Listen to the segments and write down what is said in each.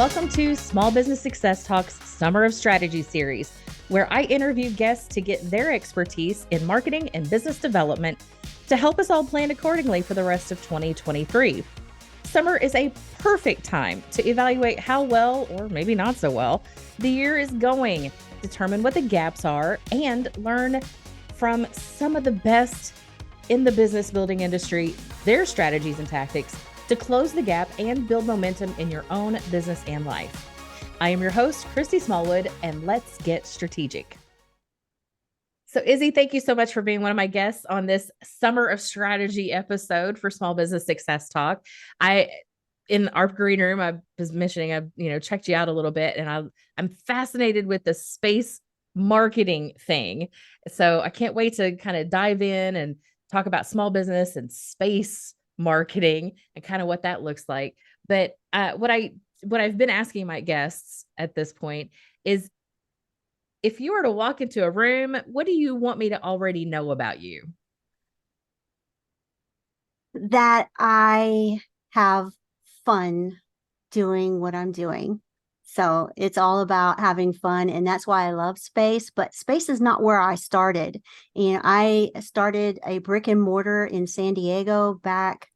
Welcome to Small Business Success Talks Summer of Strategy series, where I interview guests to get their expertise in marketing and business development to help us all plan accordingly for the rest of 2023. Summer is a perfect time to evaluate how well, or maybe not so well, the year is going, determine what the gaps are, and learn from some of the best in the business building industry, their strategies and tactics to close the gap and build momentum in your own business and life. I am your host, Christy Smallwood, and let's get strategic. So, Izzy, thank you so much for being one of my guests on this Summer of Strategy episode for Small Business Success Talk. In our green room, I was mentioning, I checked you out a little bit, and I'm fascinated with the space marketing thing. So I can't wait to kind of dive in and talk about small business and space marketing and kind of what that looks like. But what I've been asking my guests at this point is, if you were to walk into a room, what do you want me to already know about you? That I have fun doing what I'm doing. So it's all about having fun. And that's why I love space. But space is not where I started. And I started a brick and mortar in San Diego back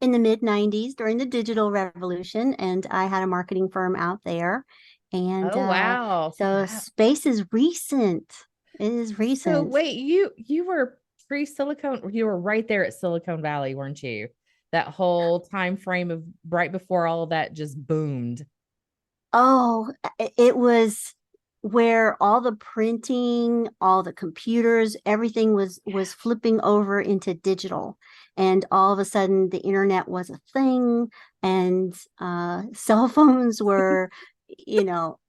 in the mid 90s during the digital revolution. And I had a marketing firm out there. And Oh, wow. so Wow. space is recent. It is So recent. wait, you were pre-Silicon, you were right there at Silicon Valley, weren't you? That whole time frame of right before all of that just boomed. Oh, it was where all the printing, all the computers, everything was flipping over into digital. And all of a sudden the internet was a thing, and cell phones were, you know,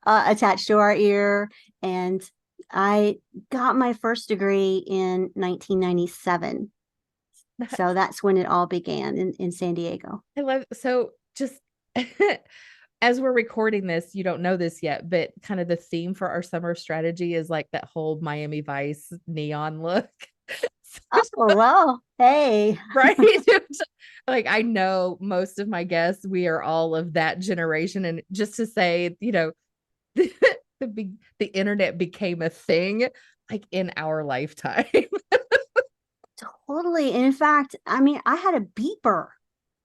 attached to our ear. And I got my first degree in 1997. So that's when it all began in San Diego. I love so just as we're recording this, you don't know this yet, but kind of the theme for our summer strategy is like that whole Miami Vice neon look. Oh, well, hey. Right? Like, I know most of my guests, we are all of that generation. And just to say, the, the internet became a thing like in our lifetime. Totally. In fact, I mean, I had a beeper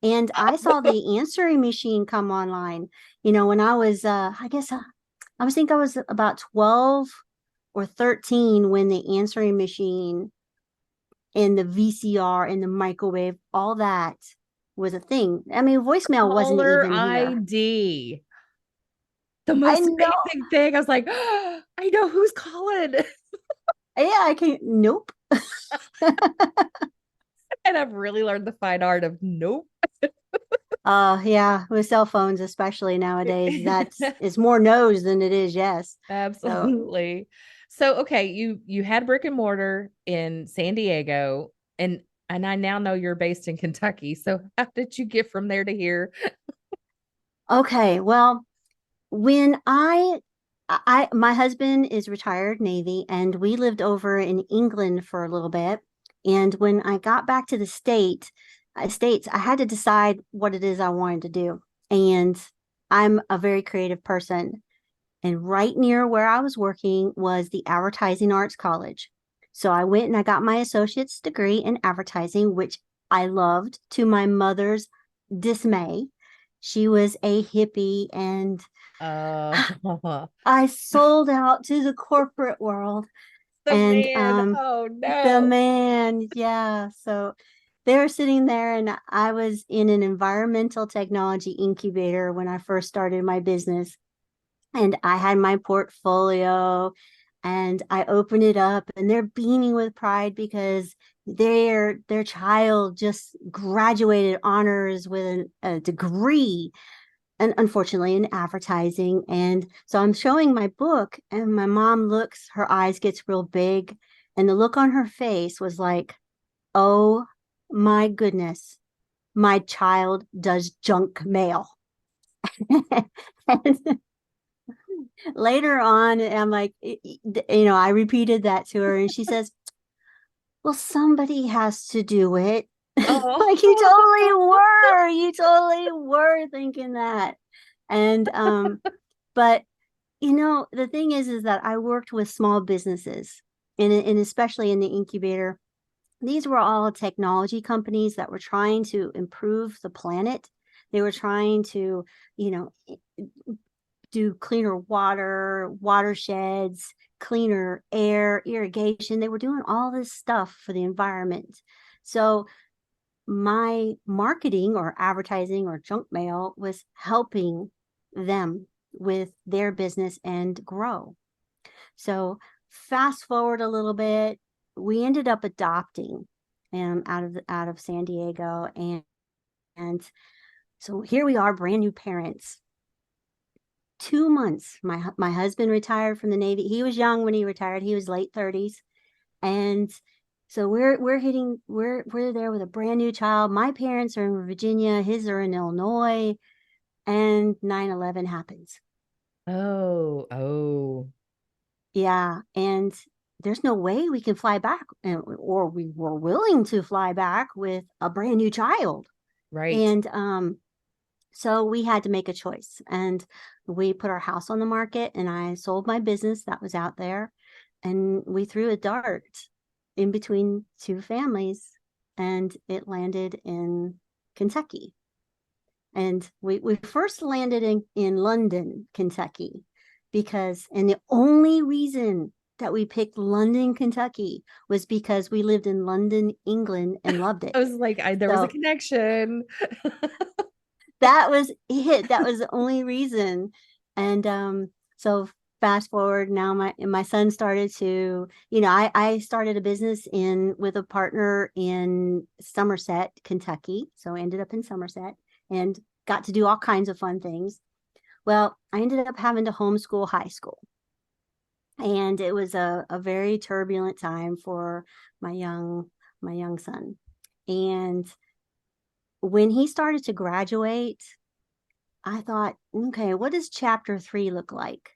and I saw the answering machine come online. When I was, I guess, I was about 12 or 13 when the answering machine and the VCR and the microwave, all that was a thing. I mean, voicemail wasn't Caller even here. ID. The I most know. amazing thing. I was like, oh, I know who's calling. Yeah, I can't. Nope. And I've really learned the fine art of nope. Yeah, with cell phones, especially nowadays, that's it's more no's than it is yes. So Absolutely. So okay, you had brick and mortar in San Diego, and I now know you're based in Kentucky. So how did you get from there to here? okay, well, when my husband is retired Navy, and we lived over in England for a little bit. And when I got back to the states, I had to decide what it is I wanted to do. And I'm a very creative person. And right near where I was working was the Advertising Arts College. So I went and I got my associate's degree in advertising, which I loved to my mother's dismay. She was a hippie, and Oh, I sold out to the corporate world. the And man. Oh the no. man, yeah. So they were sitting there, and I was in an environmental technology incubator when I first started my business. And I had my portfolio, and I opened it up, and they're beaming with pride because their child just graduated honors with a degree, and unfortunately in advertising. And so I'm showing my book, and my mom looks, her eyes gets real big, and the look on her face was like, oh my goodness, my child does junk mail. And later on, I'm like, I repeated that to her, and she says, well, somebody has to do it. Oh. Like, you totally were thinking that. And but the thing is that I worked with small businesses, and especially in the incubator. These were all technology companies that were trying to improve the planet. They were trying to, do cleaner water, watersheds, cleaner air, irrigation. They were doing all this stuff for the environment. So my marketing or advertising or junk mail was helping them with their business and grow. So fast forward a little bit, we ended up adopting out of San Diego, and so here we are, brand new parents. 2 months, my husband retired from the Navy. He was young when he retired. He was late 30s, and so we're there with a brand new child. My parents are in Virginia, his are in Illinois, and 9/11 happens. Oh. Yeah, and there's no way we can fly back, or we were willing to fly back with a brand new child. Right. And so we had to make a choice, and we put our house on the market, and I sold my business that was out there, and we threw a dart in between two families, and it landed in Kentucky. And we first landed in London, Kentucky, and the only reason that we picked London, Kentucky was because we lived in London, England, and loved it. I was like, there was a So connection. that was it. That was the only reason. And so fast forward now, my son started to, I started a business with a partner in Somerset, Kentucky. So I ended up in Somerset and got to do all kinds of fun things. Well, I ended up having to homeschool high school. And it was a very turbulent time for my young son. And when he started to graduate, I thought, okay, what does chapter 3 look like?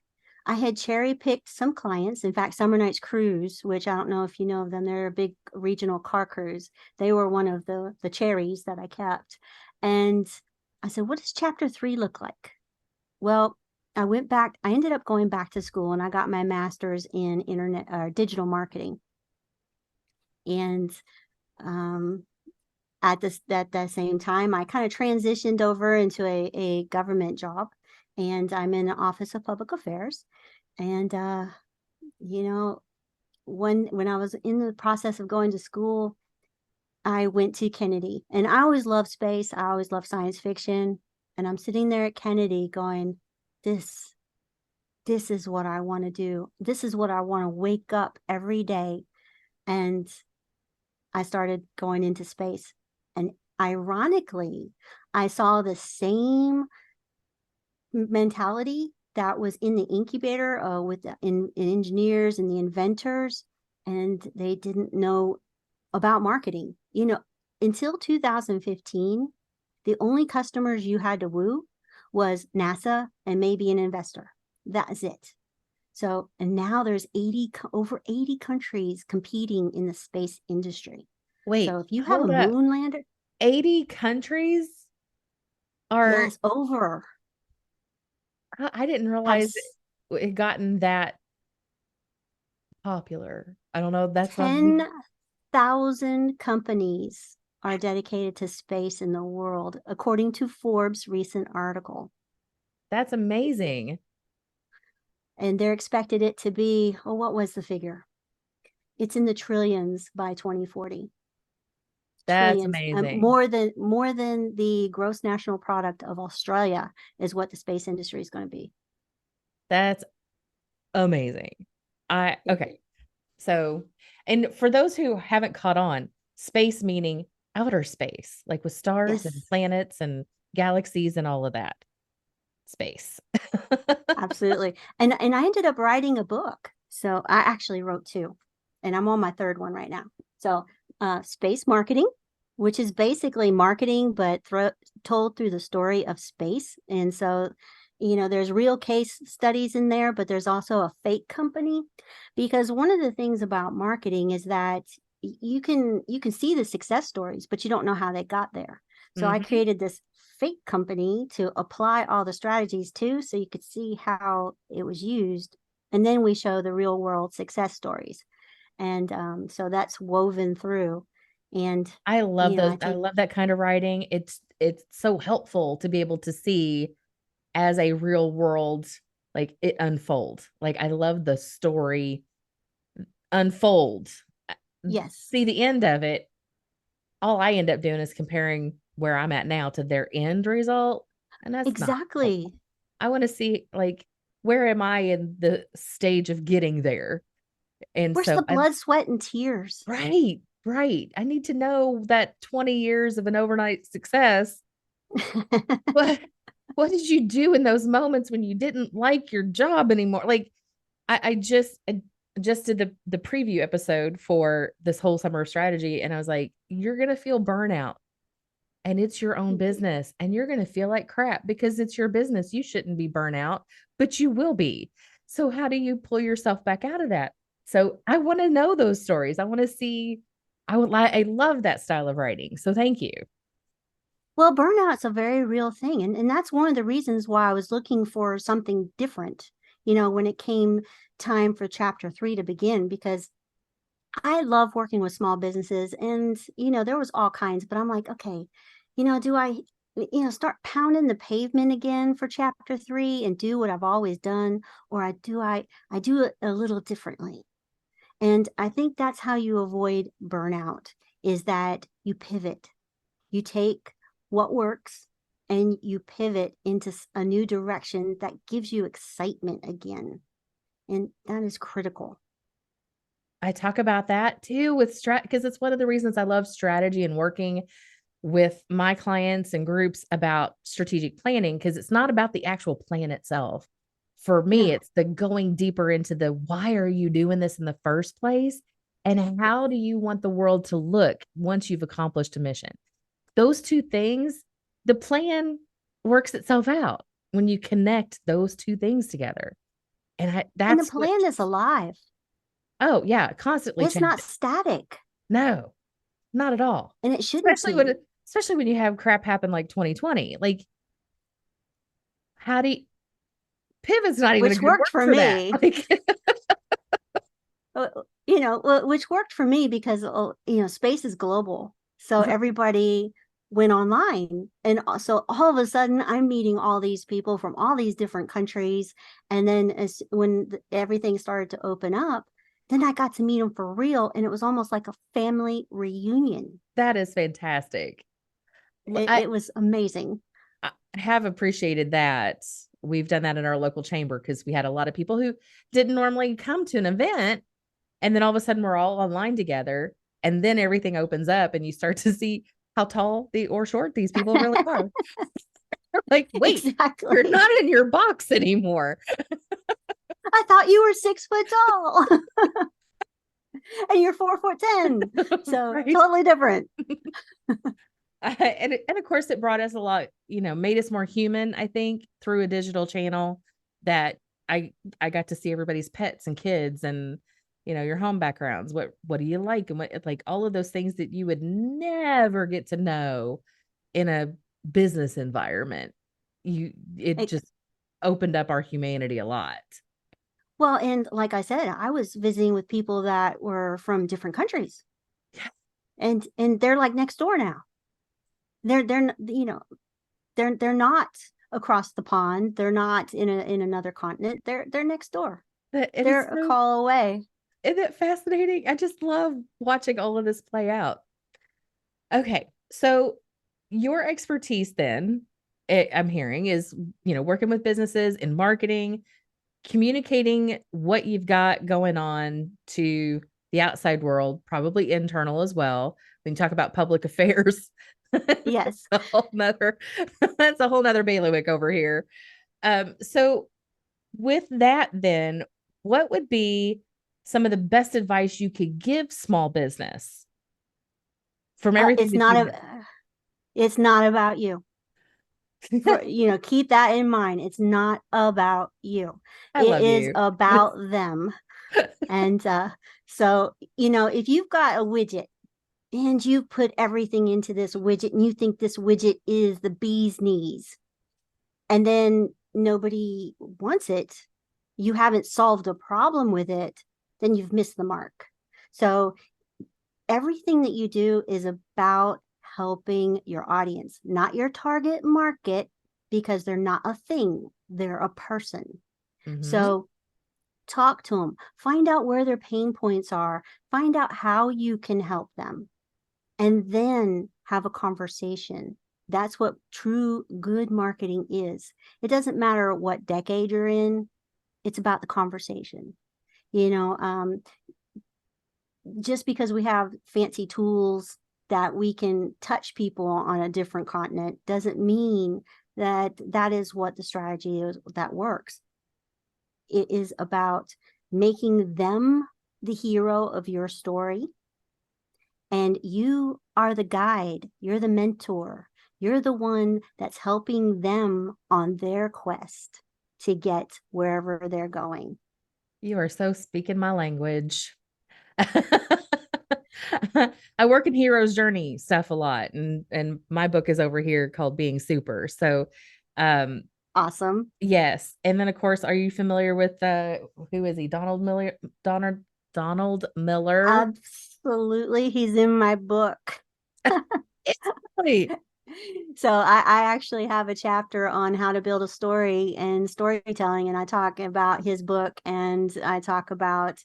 I had cherry picked some clients. In fact, Summer Nights Cruise, which I don't know if you know of them, they're a big regional car cruise. They were one of the cherries that I kept. And I said, what does chapter 3 look like? Well, I ended up going back to school, and I got my master's in internet or digital marketing. And at that same time, I kind of transitioned over into a government job, and I'm in the Office of Public Affairs. And when I was in the process of going to school, I went to Kennedy, and I always loved space. I always loved science fiction, and I'm sitting there at Kennedy going, this is what I want to do. This is what I want to wake up every day. And I started going into space. And ironically, I saw the same mentality that was in the incubator with the engineers and the inventors, and they didn't know about marketing. Until 2015, the only customers you had to woo was NASA and maybe an investor. That's it. So, and now there's over 80 countries competing in the space industry. Wait, So if you have a hold up. moon lander, 80 countries are, yes, over. I didn't realize it had gotten that popular. I don't know. That's not, 10,000 companies are dedicated to space in the world, according to Forbes' recent article. that's amazing. And they're expected it to be, what was the figure? It's in the trillions by 2040. That's Trillions. amazing. More than the gross national product of Australia is what the space industry is going to be. That's amazing. Okay. So, and for those who haven't caught on, space meaning outer space, like with stars and Yes, planets and galaxies and all of that. Space. absolutely. And I ended up writing a book. So I actually wrote two, and I'm on my third one right now. So space marketing, which is basically marketing, but told through the story of space. And so, there's real case studies in there, but there's also a fake company, because one of the things about marketing is that you can see the success stories, but you don't know how they got there. So I created this fake company to apply all the strategies to, so you could see how it was used. And then we show the real world success stories. And so that's woven through. And, I love you know, those. I I take, love that kind of writing. It's so helpful to be able to see as a real world, like it unfold. Like I love the story unfold. yes, See the end of it. All I end up doing is comparing where I'm at now to their end result. And that's not exactly. helpful. I want to see like where am I in the stage of getting there? And Where's so the blood, sweat, and tears? right, right. I need to know that 20 years of an overnight success. What what did you do in those moments when you didn't like your job anymore? Like I just did the preview episode for this whole summer of strategy, and I was like, you're gonna feel burnout, and it's your own business, and you're gonna feel like crap because it's your business. You shouldn't be burnout, but you will be. So how do you pull yourself back out of that? So I want to know those stories. I want to see. I love that style of writing. So thank you. Well, burnout's a very real thing. And that's one of the reasons why I was looking for something different, when it came time for chapter 3 to begin, because I love working with small businesses. And, there was all kinds, but I'm like, okay, do I, start pounding the pavement again for chapter 3 and do what I've always done? Or I do it a little differently. And I think that's how you avoid burnout, is that you pivot. You take what works and you pivot into a new direction that gives you excitement again. And that is critical. I talk about that too with strat because it's one of the reasons I love strategy and working with my clients and groups about strategic planning because it's not about the actual plan itself. For me, No. it's the going deeper into the why are you doing this in the first place? And how do you want the world to look once you've accomplished a mission? Those two things, the plan works itself out when you connect those two things together. And the That's what, plan is alive. oh, yeah, constantly It's changing. not static, No, not at all. and it shouldn't Especially be, when you have crap happen like 2020. Like, how do you, pivot's not even a which good worked word for for that. me. Like, Which worked for me because, space is global. So right, everybody went online. And so all of a sudden, I'm meeting all these people from all these different countries. And then when everything started to open up, then I got to meet them for real. And it was almost like a family reunion. that is fantastic. It, I, it was amazing. I have appreciated that. We've done that in our local chamber because we had a lot of people who didn't normally come to an event. And then all of a sudden, we're all online together. And then everything opens up, and you start to see how tall or short these people really are. Like, wait, you're Exactly. not in your box anymore. I thought you were 6 foot tall and you're 4'10". So Right. totally different. And of course it brought us a lot, made us more human, I think, through a digital channel that I got to see everybody's pets and kids and your home backgrounds. What do you like? And what, like, all of those things that you would never get to know in a business environment. It just opened up our humanity a lot. Well, and like I said, I was visiting with people that were from different countries, and they're like next door now. They're not across the pond. They're not in another continent. They're next door. It They're is a so call away. isn't it fascinating? I just love watching all of this play out. Okay. So your expertise then, I'm hearing, is, working with businesses in marketing, communicating what you've got going on to the outside world, probably internal as well. We can talk about public affairs. Yes. a whole nother that's a whole nother bailiwick over here. So with that then, what would be some of the best advice you could give small business from Uh, everything it's that not you've a it's not about you. Keep that in mind. It's not about you. I It love is you. about them. And so, if you've got a widget, and you put everything into this widget and you think this widget is the bee's knees, and then nobody wants it, you haven't solved a problem with it, then you've missed the mark. So everything that you do is about helping your audience, not your target market, because they're not a thing, they're a person. Mm-hmm. So talk to them, find out where their pain points are, find out how you can help them, and then have a conversation. That's what true good marketing is. It doesn't matter what decade you're in, it's about the conversation. You know, just because we have fancy tools that we can touch people on a different continent doesn't mean that that is what the strategy is that works. It is about making them the hero of your story, and you are the guide, you're the mentor, you're the one that's helping them on their quest to get wherever they're going. You are so speaking my language. I work in hero's journey stuff a lot, and my book is over here called Being Super. So, um, Awesome. yes, and then of course, are you familiar with who is he? Donald Donald Miller. Absolutely. He's in my book. Exactly. So I actually have a chapter on how to build a story and storytelling, and I talk about his book, and I talk about,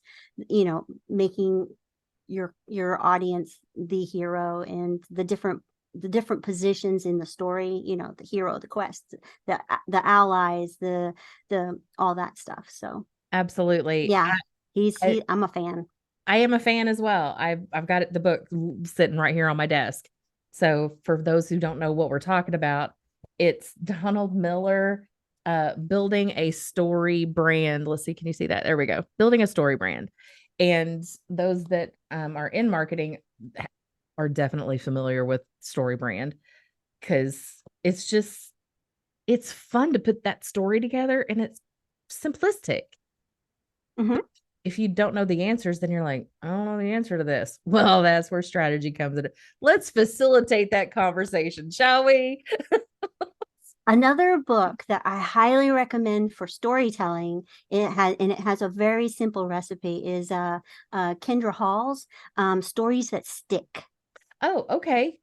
making your audience the hero, and the different positions in the story, the hero, the quest, the allies, the all that stuff. So Absolutely. yeah, I, I'm a fan. I am a fan as well. I've got the book sitting right here on my desk. So for those who don't know what we're talking about, it's Donald Miller building a story brand. Let's see, can you see that? There we go. Building a story brand. And those that are in marketing are definitely familiar with story brand, because it's fun to put that story together, and it's simplistic. Mm-hmm. If you don't know the answers, then you're like, I don't know the answer to this. Well, that's where strategy comes in. Let's facilitate that conversation, shall we? Another book that I highly recommend for storytelling, it has a very simple recipe, is Kendra Hall's Stories That Stick. Oh, okay.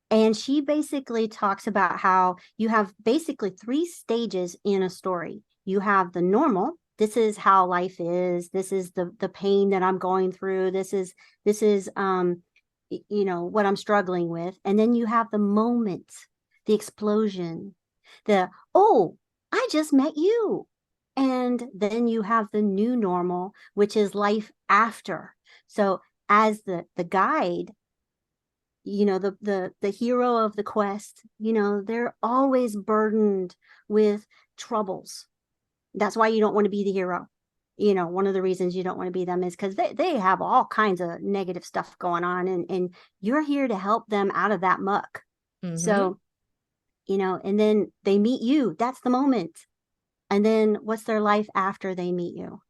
And she basically talks about how you have basically three stages in a story. You have the normal. This is how life is. This is the pain that I'm going through. This is what I'm struggling with. And then you have the moment, the explosion, the, oh, I just met you. And then you have the new normal, which is life after. So as the guide, the hero of the quest, they're always burdened with troubles. That's why you don't want to be the hero. One of the reasons you don't want to be them is because they have all kinds of negative stuff going on, and you're here to help them out of that muck. Mm-hmm. So, and then they meet you. That's the moment. And then what's their life after they meet you?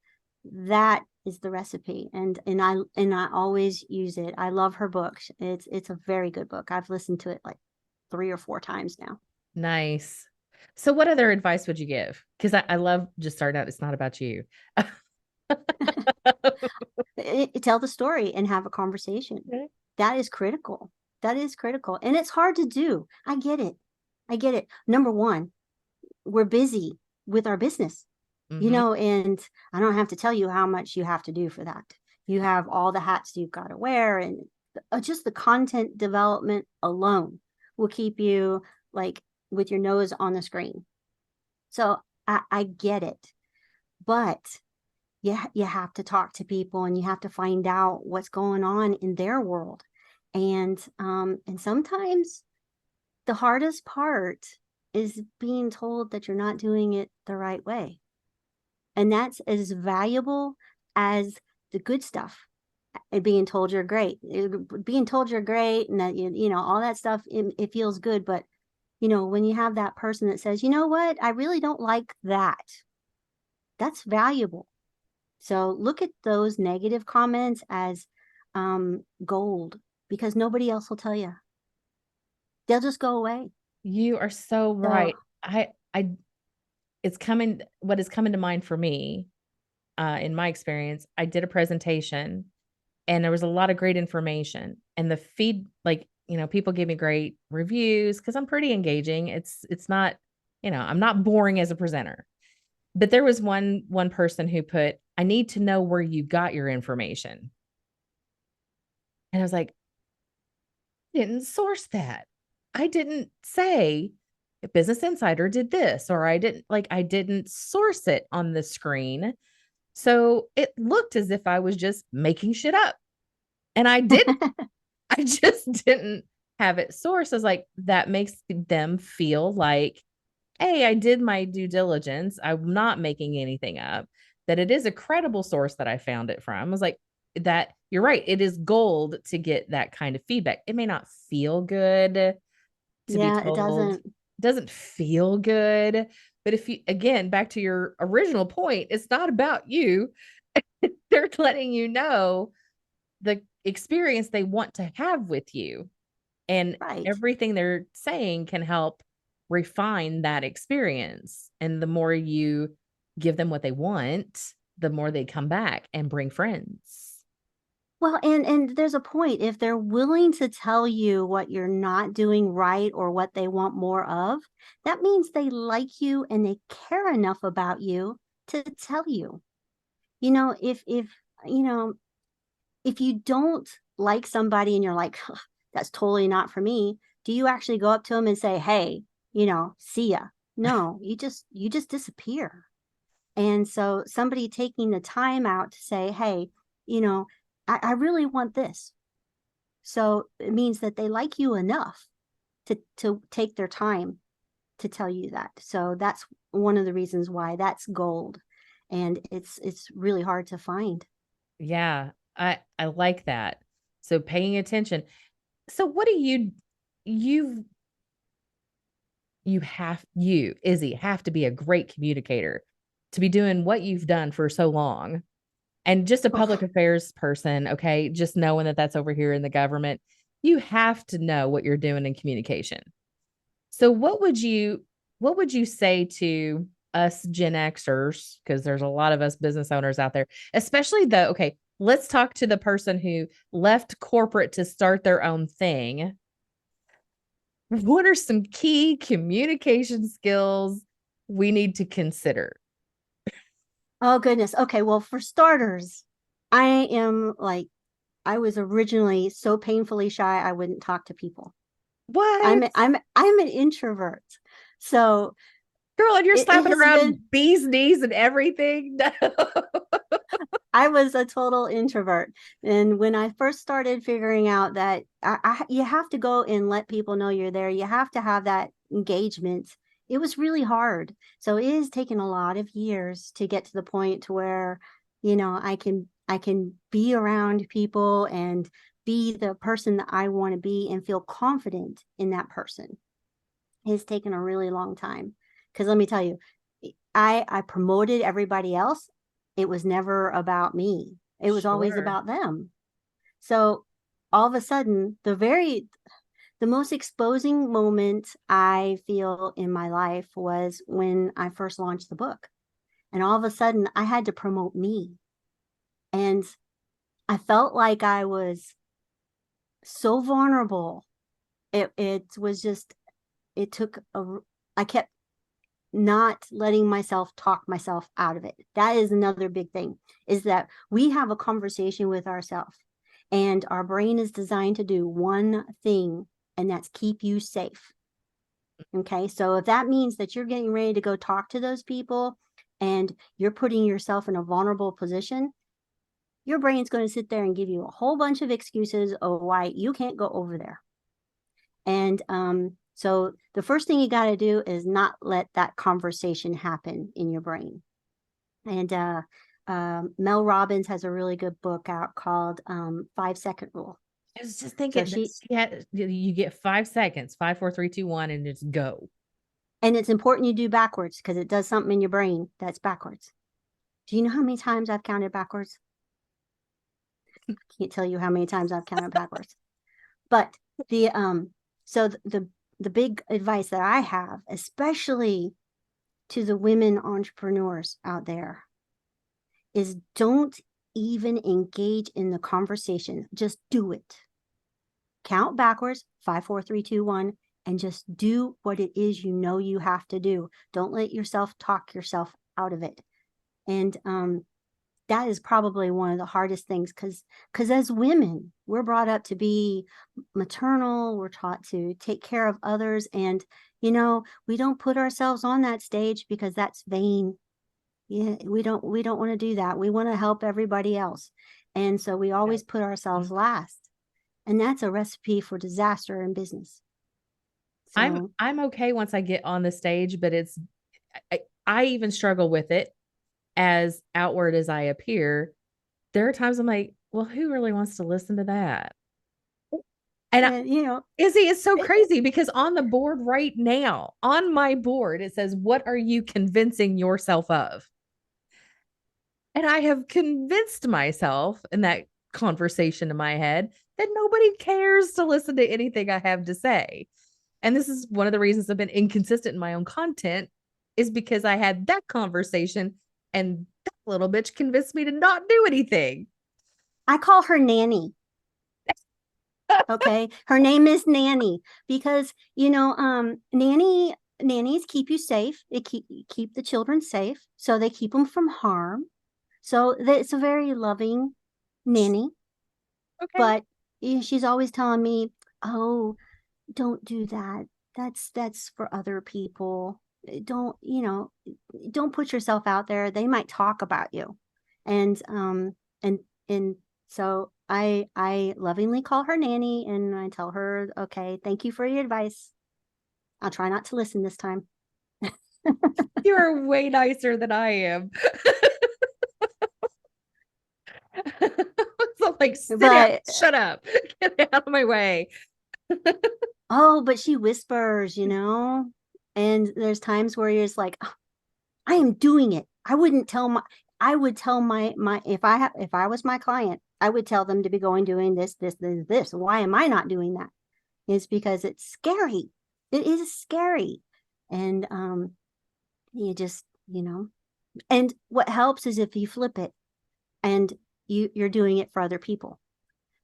That is the recipe, and I always use it. I love her book. It's a very good book. I've listened to it like 3 or 4 times now. Nice. So, what other advice would you give? Because I love just starting out. It's not about you. Tell the story and have a conversation. Okay. That is critical. That is critical, and it's hard to do. I get it. I get it. Number one, we're busy with our business, Mm-hmm. and I don't have to tell you how much you have to do for that. You have all the hats you've got to wear, and just the content development alone will keep you like with your nose on the screen. So I get it, but you have to talk to people, and you have to find out what's going on in their world. And sometimes the hardest part is being told that you're not doing it the right way. And that's as valuable as the good stuff. And being told you're great, being told you're great, and that all that stuff, it feels good. But when you have that person that says, you know what, I really don't like that, that's valuable. So look at those negative comments as gold. because nobody else will tell you. They'll just go away. You are so So right. I it's coming what is coming to mind for me, in my experience, I did a presentation and there was a lot of great information and the feed like, people give me great reviews because I'm pretty engaging. It's not, I'm not boring as a presenter. But there was one person who put, I need to know where you got your information. And I was like, didn't source that. I didn't say Business Insider did this, or I didn't source it on the screen. So it looked as if I was just making shit up. And I didn't. I just didn't have it sourced. I was like, that makes them feel like, hey, I did my due diligence. I'm not making anything up, that it is a credible source that I found it from. I was like, that you're right. It is gold to get that kind of feedback. It may not feel good to be yeah, it told, doesn't. it doesn't feel good. But if you, again, back to your original point, it's not about you. They're letting you know the experience they want to have with you. And Right. everything they're saying can help refine that experience. And the more you give them what they want, the more they come back and bring friends. Well, and there's a point. If they're willing to tell you what you're not doing right or what they want more of, that means they like you and they care enough about you to tell you. You know, if you know, if you don't like somebody and you're like, that's totally not for me, do you actually go up to them and say, hey, see ya? No, you just disappear. And so somebody taking the time out to say, hey, you know, I really want this. So it means that they like you enough to take their time to tell you that. So that's one of the reasons why that's gold. And it's really hard to find. Yeah, I like that. So paying attention. So what do you you, Izzy, have to be a great communicator to be doing what you've done for so long. And just a public Oh, affairs person, okay, just knowing that that's over here in the government, you have to know what you're doing in communication. So what would you say to us Gen Xers, because there's a lot of us business owners out there, especially the, okay, let's talk to the person who left corporate to start their own thing. What are some key communication skills we need to consider? oh goodness. Okay, well, for starters, I am like I was originally so painfully shy I wouldn't talk to people. I'm What? I'm I'm an introvert. So Girl, and you're it slapping has been around bees knees and everything. No. I was a total introvert. And when I first started figuring out that you have to go and let people know you're there, you have to have that engagement. It was really hard. So it has taken a lot of years to get to the point to where, I can be around people and be the person that I want to be and feel confident in that person. It has taken a really long time. Because let me tell you, I promoted everybody else. It was never about me. It was always Sure. about them. So all of a sudden, the most exposing moment I feel in my life was when I first launched the book. And all of a sudden I had to promote me. And I felt like I was so vulnerable. It was just it took a I kept not letting myself talk myself out of it. That is another big thing, is that we have a conversation with ourselves and our brain is designed to do one thing, and that's keep you safe. Okay. So if that means that you're getting ready to go talk to those people and you're putting yourself in a vulnerable position, your brain's going to sit there and give you a whole bunch of excuses of why you can't go over there. And so the first thing you got to do is not let that conversation happen in your brain. And Mel Robbins has a really good book out called 5 Second Rule. I was just So thinking that you get 5 seconds, 5, 4, 3, 2, 1, and just go. and it's important you do backwards because it does something in your brain that's backwards. Do you know how many times I've counted backwards? I can't tell you how many times I've counted backwards. But the so the big advice that I have, especially to the women entrepreneurs out there, is don't even engage in the conversation. Just do it. Count backwards, 5, 4, 3, 2, 1, and just do what it is you know you have to do. Don't let yourself talk yourself out of it. And that is probably one of the hardest things, because as women, we're brought up to be maternal. We're taught to take care of others, and we don't put ourselves on that stage because that's vain. Yeah, we don't want to do that. We want to help everybody else, and so we always put ourselves last, and that's a recipe for disaster in business. So I'm okay once I get on the stage, but I even struggle with it as outward as I appear. There are times I'm like, well, who really wants to listen to that? And Izzy, it's so crazy because on the board right now, on my board, it says, what are you convincing yourself of? And I have convinced myself in that conversation in my head that nobody cares to listen to anything I have to say. And this is one of the reasons I've been inconsistent in my own content, is because I had that conversation and that little bitch convinced me to not do anything. I call her Nanny. Okay, her name is Nanny because nannies keep you safe. They keep the children safe, so they keep them from harm. So it's a very loving nanny. Okay. But she's always telling me, "Oh, don't do that. That's for other people. Don't put yourself out there. They might talk about you." And so I lovingly call her Nanny, and I tell her, "Okay, thank you for your advice. I'll try not to listen this time." You're way nicer than I am. So like, sit down, But shut up, get out of my way. but she whispers, and there's times where you're just like, "Oh, I am doing it." I would tell my if I was my client, I would tell them to be going doing this. Why am I not doing that? It's because it's scary. It is scary. And you just, and what helps is if you flip it and you're doing it for other people.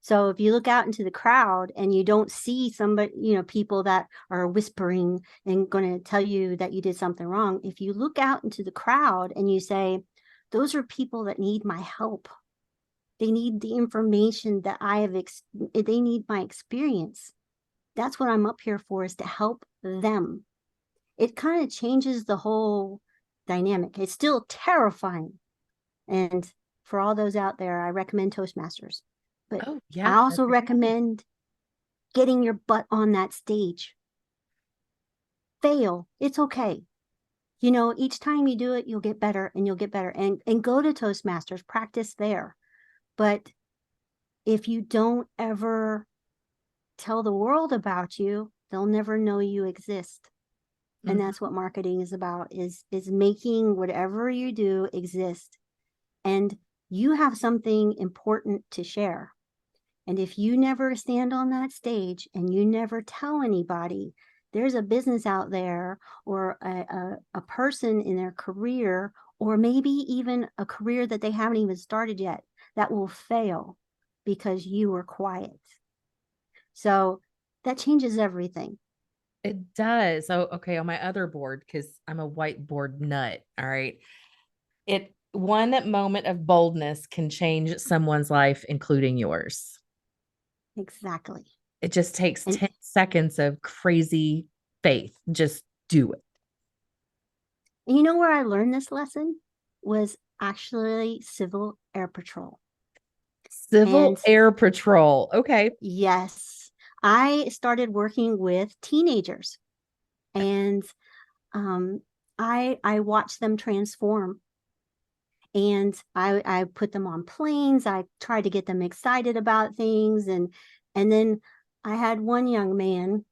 So if you look out into the crowd and you don't see somebody, people that are whispering and going to tell you that you did something wrong, if you look out into the crowd and you say, those are people that need my help. They need the information that they need my experience. That's what I'm up here for, is to help them. It kind of changes the whole dynamic. It's still terrifying. And for all those out there, I recommend Toastmasters. But I also recommend getting your butt on that stage. Fail. It's okay. Each time you do it, you'll get better and you'll get better. And go to Toastmasters, practice there. But if you don't ever tell the world about you, they'll never know you exist. And that's what marketing is about, is making whatever you do exist. And you have something important to share. And if you never stand on that stage and you never tell anybody, there's a business out there, or a person in their career, or maybe even a career that they haven't even started yet, that will fail because you were quiet. So that changes everything. It does. So, okay, on my other board, because I'm a whiteboard nut. All right. One moment of boldness can change someone's life, including yours. Exactly. It just takes And 10 seconds of crazy faith. Just do it. you know where I learned this lesson was actually Civil Air Patrol. Civil Air Patrol. Okay. Yes. I started working with teenagers, and I watched them transform, and I put them on planes. I tried to get them excited about things, and then I had one young man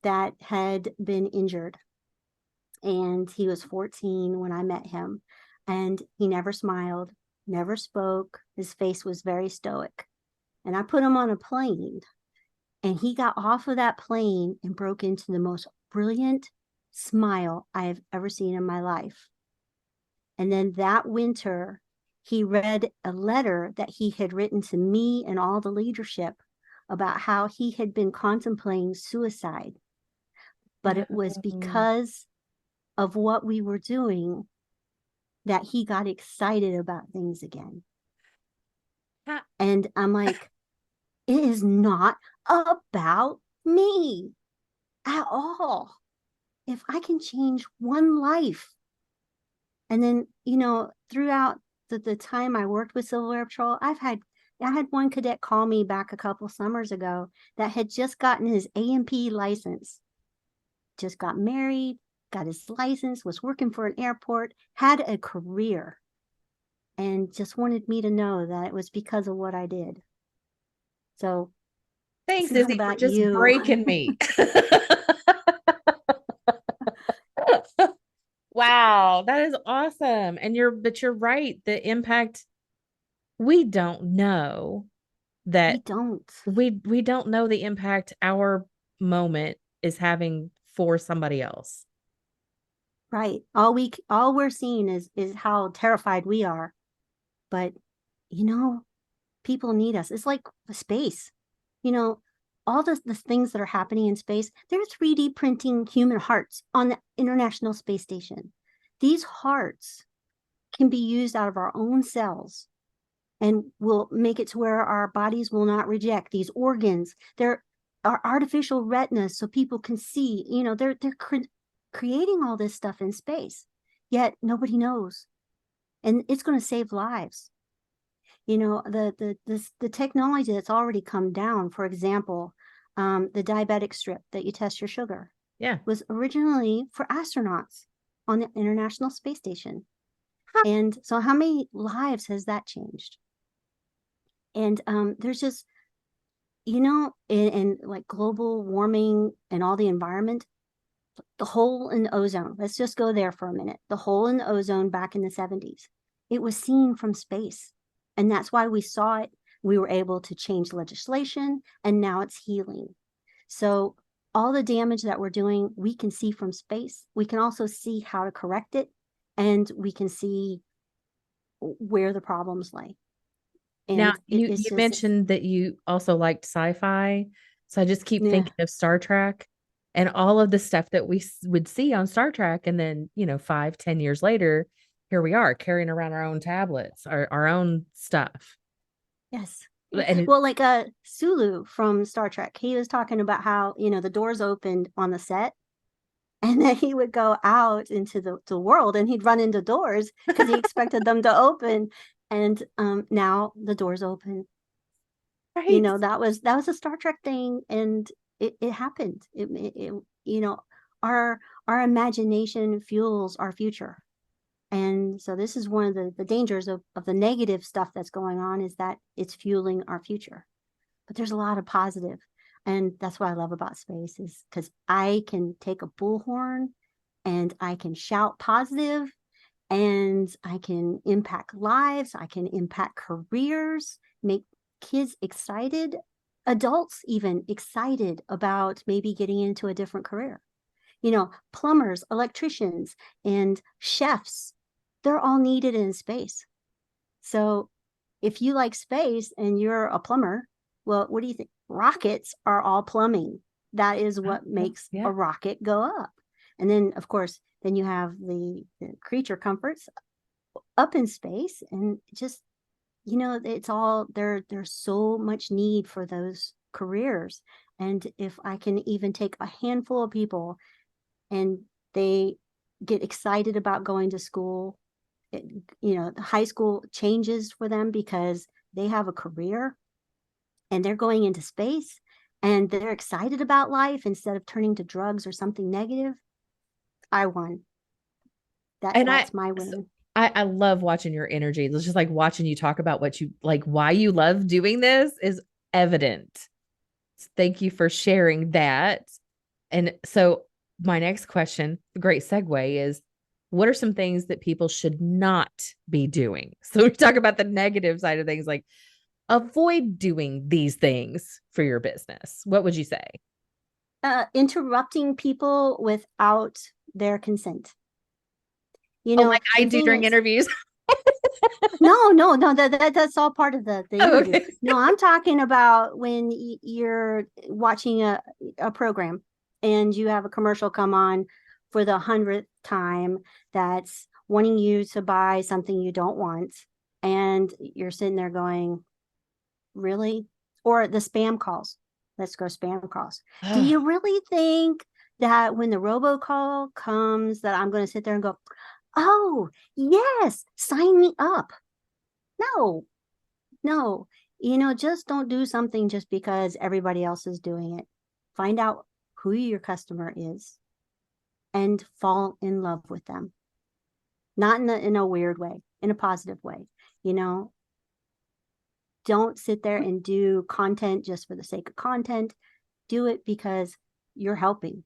that had been injured, and he was 14 when I met him, and he never smiled, never spoke. His face was very stoic. And I put him on a plane, And he got off of that plane and broke into the most brilliant smile I have ever seen in my life. And then that winter, he read a letter that he had written to me and all the leadership about how he had been contemplating suicide. But it was Oh. because of what we were doing that he got excited about things again. Ha- And I'm like, it is not about me at all. If I can change one life, and then, throughout the time I worked with Civil Air Patrol, I had one cadet call me back a couple summers ago that had just gotten his A&P license, just got married, got his license, was working for an airport, had a career, and just wanted me to know that it was because of what I did. So it's Thanks, not Izzy, for about just you. breaking me. Wow, that is awesome. But you're right. The impact, we don't know We that don't. we don't know the impact our moment is having for somebody else. Right. All we're seeing is how terrified we are. But you know, people need us. It's like space. You know, all the things that are happening in space, they're 3D printing human hearts on the International Space Station. These hearts can be used out of our own cells and will make it to where our bodies will not reject these organs. There are artificial retinas so people can see. They're creating all this stuff in space, yet nobody knows, and it's going to save lives. The technology that's already come down. For example, the diabetic strip that you test your sugar Yeah. was originally for astronauts on the International Space Station. And so, how many lives has that changed? And there's just, in like global warming and all the environment, the hole in the ozone. Let's just go there for a minute. The hole in the ozone back in the 70s, it was seen from space. And that's why we saw it. We were able to change legislation, and now it's healing. So, all the damage that we're doing, we can see from space. We can also see how to correct it, and we can see where the problems lay. Now And it's you just, mentioned that you also liked sci-fi. So I just keep yeah, thinking of Star Trek and all of the stuff that we would see on Star Trek. And then, 5, 10 years later, here we are carrying around our own tablets, our own stuff. yes. And Well, like Sulu from Star Trek, he was talking about how, the doors opened on the set, and then he would go out into the world and he'd run into doors because he expected them to open. And now the doors open. right. That was a Star Trek thing, and it happened. You know, our our imagination fuels our future. And so this is one of the dangers of the negative stuff that's going on, is that it's fueling our future. But there's a lot of positive. And that's what I love about space, is because I can take a bullhorn and I can shout positive, and I can impact lives. I can impact careers, make kids excited, adults even excited about maybe getting into a different career. Plumbers, electricians, and chefs, they're all needed in space. So if you like space and you're a plumber, well, what do you think? Rockets are all plumbing. That is what makes Yeah. a rocket go up. And then, of course, then you have the creature comforts up in space, and just, it's all there. There's so much need for those careers. And if I can even take a handful of people and they get excited about going to school, the high school changes for them because they have a career and they're going into space and they're excited about life instead of turning to drugs or something negative. I won. And That's my win. I love watching your energy. It's just like watching you talk about what you like, why you love doing this is evident. Thank you for sharing that. And so, my next question, great segue, is what are some things that people should not be doing? So, we talk about the negative side of things, like, avoid doing these things for your business? What would you say? Interrupting people without their consent. Oh, like I The do thing during is, interviews. no, that's all part of the Oh, interview. okay. No, I'm talking about when you're watching a program and you have a commercial come on for the 100th time that's wanting you to buy something you don't want, and you're sitting there going, really? Or the spam calls. Let's go spam calls. Do Oh, you really think that when the robocall comes that I'm going to sit there and go, oh, yes, sign me up? No, no. Just don't do something just because everybody else is doing it. Find out who your customer is and fall in love with them. Not in a weird way, in a positive way. You know, don't sit there and do content just for the sake of content. Do it because you're helping.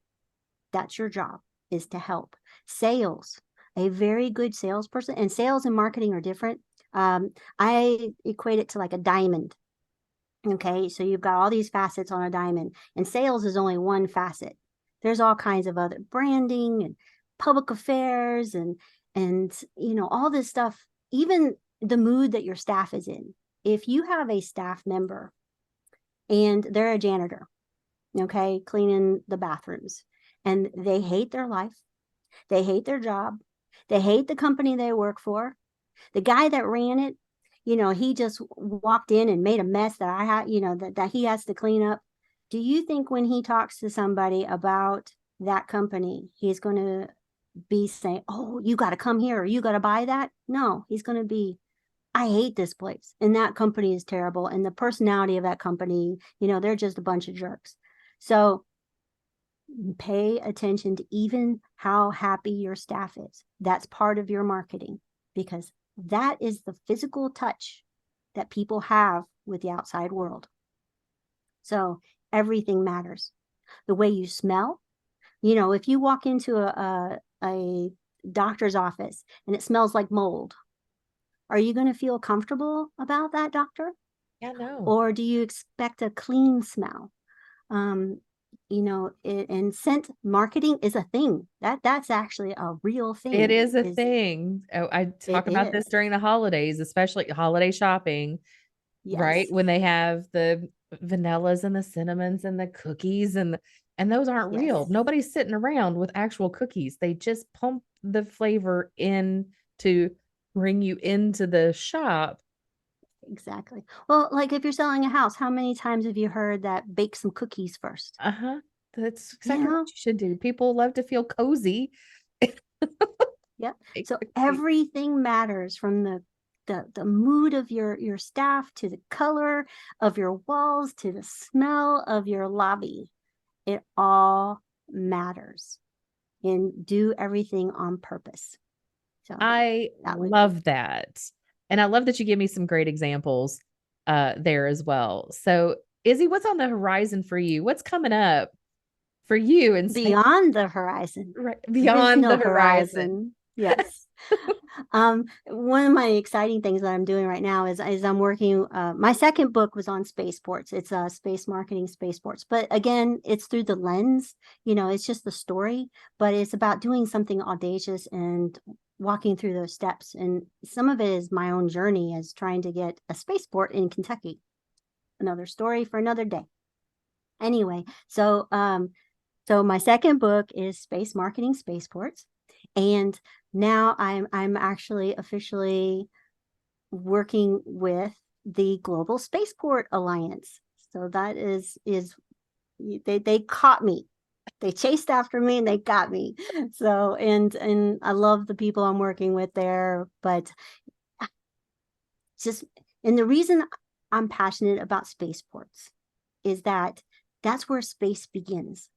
That's your job, is to help. Sales, a very good salesperson, and sales and marketing are different. I equate it to like a diamond. Okay, so you've got all these facets on a diamond, and sales is only one facet. There's all kinds of other branding and public affairs and all this stuff, even the mood that your staff is in. If you have a staff member and they're a janitor, okay, cleaning the bathrooms, and they hate their life, they hate their job, they hate the company they work for, the guy that ran it, he just walked in and made a mess that I had, that he has to clean up. Do you think when he talks to somebody about that company, he's going to be saying, oh, you got to come here or you got to buy that? No, he's going to be, I hate this place and that company is terrible. And the personality of that company, they're just a bunch of jerks. So pay attention to even how happy your staff is. That's part of your marketing, because that is the physical touch that people have with the outside world. So everything matters. The way you smell, if you walk into a doctor's office and it smells like mold, are you going to feel comfortable about that doctor? yeah, no. Or do you expect a clean smell? um and scent marketing is a thing that's actually a real It thing. is a Is thing. Oh, I it talk about this is during the holidays, especially holiday shopping, right? Yes, When they have the vanillas and the cinnamons and the cookies and those aren't real. yes, Nobody's sitting around with actual cookies. They just pump the flavor in to bring you into the shop. exactly. Well, like if you're selling a house, how many times have you heard that bake some cookies first? Uh-huh. That's you exactly what know you should do. People love to feel cozy. yep. Bake So the cookies. everything matters, from the mood of your staff to the color of your walls to the smell of your lobby. It all matters, and do everything on purpose. So I that would be love that. And I love that you give me some great examples there as well. So, Izzy, what's on the horizon for you? What's coming up for you in space beyond the horizon. right, There is beyond no the horizon? horizon. Yes. One of my exciting things that I'm doing right now is I'm working. My second book was on spaceports. It's space marketing, spaceports. But again, it's through the lens. It's just the story, but it's about doing something audacious and walking through those steps. And some of it is my own journey as trying to get a spaceport in Kentucky. Another story for another day. Anyway, so my second book is Space Marketing Spaceports. And now I'm actually officially working with the Global Spaceport Alliance. So that is they caught me. They chased after me and they got me. So and I love the people I'm working with there, but just and the reason I'm passionate about spaceports is that that's where space begins,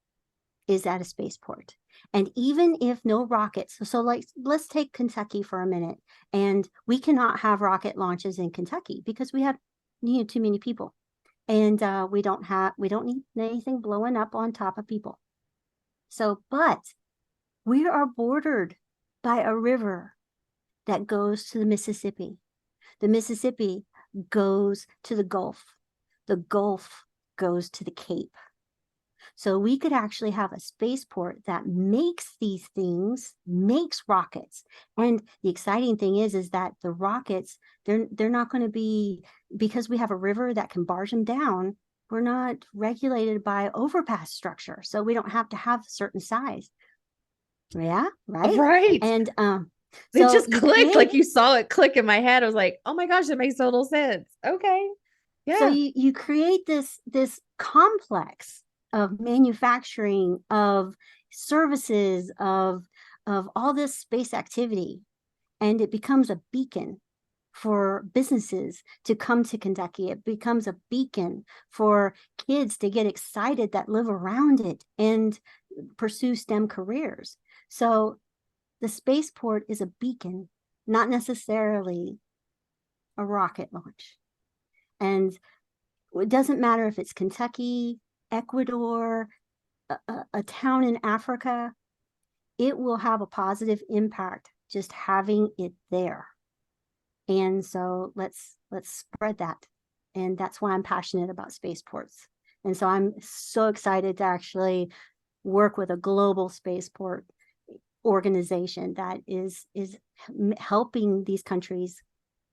is at a spaceport. And even if no rockets, so like let's take Kentucky for a minute, and we cannot have rocket launches in Kentucky because we have too many people, and we don't need anything blowing up on top of people. So, but we are bordered by a river that goes to the Mississippi. The Mississippi goes to the Gulf. The Gulf goes to the Cape. So we could actually have a spaceport that makes these things, makes rockets. And the exciting thing is that the rockets, they're not going to be, because we have a river that can barge them down, we're not regulated by overpass structure. So we don't have to have a certain size. Yeah, right. Right. And It so just you clicked, create, like you saw it click in my head. I was like, oh my gosh, that makes total sense. Okay. so Yeah. you create this complex of manufacturing, of services, of all this space activity, and it becomes a beacon for businesses to come to Kentucky. It becomes a beacon for kids to get excited that live around it and pursue STEM careers. So the spaceport is a beacon, not necessarily a rocket launch. And it doesn't matter if it's Kentucky, Ecuador, a town in Africa, it will have a positive impact just having it there. And so let's spread that. And that's why I'm passionate about spaceports. And so I'm so excited to actually work with a global spaceport organization that is helping these countries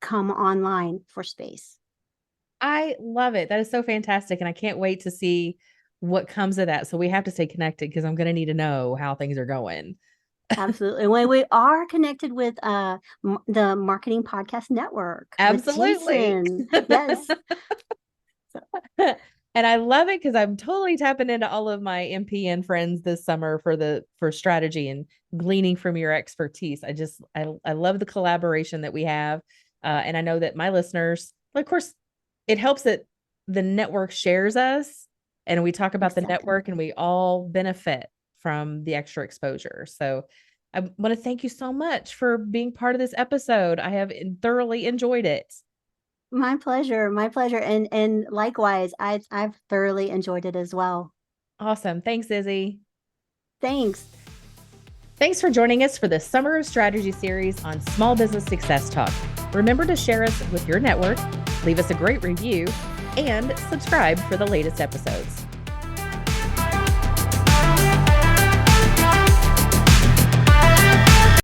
come online for space. I love it. That is so fantastic. And I can't wait to see what comes of that. So we have to stay connected because I'm going to need to know how things are going. Absolutely. When we are connected with the Marketing Podcast Network with Absolutely. Jason. Yes. And I love it because I'm totally tapping into all of my MPN friends this summer for strategy and gleaning from your expertise. I love the collaboration that we have. And I know that my listeners, of course, it helps that the network shares us and we talk about the network and we all benefit from the extra exposure. So I want to thank you so much for being part of this episode. I have thoroughly enjoyed it. My pleasure. My pleasure. And likewise, I've thoroughly enjoyed it as well. Awesome. Thanks, Izzy. Thanks. Thanks for joining us for the Summer of Strategy series on Small Business Success Talk. Remember to share us with your network, leave us a great review, and subscribe for the latest episodes.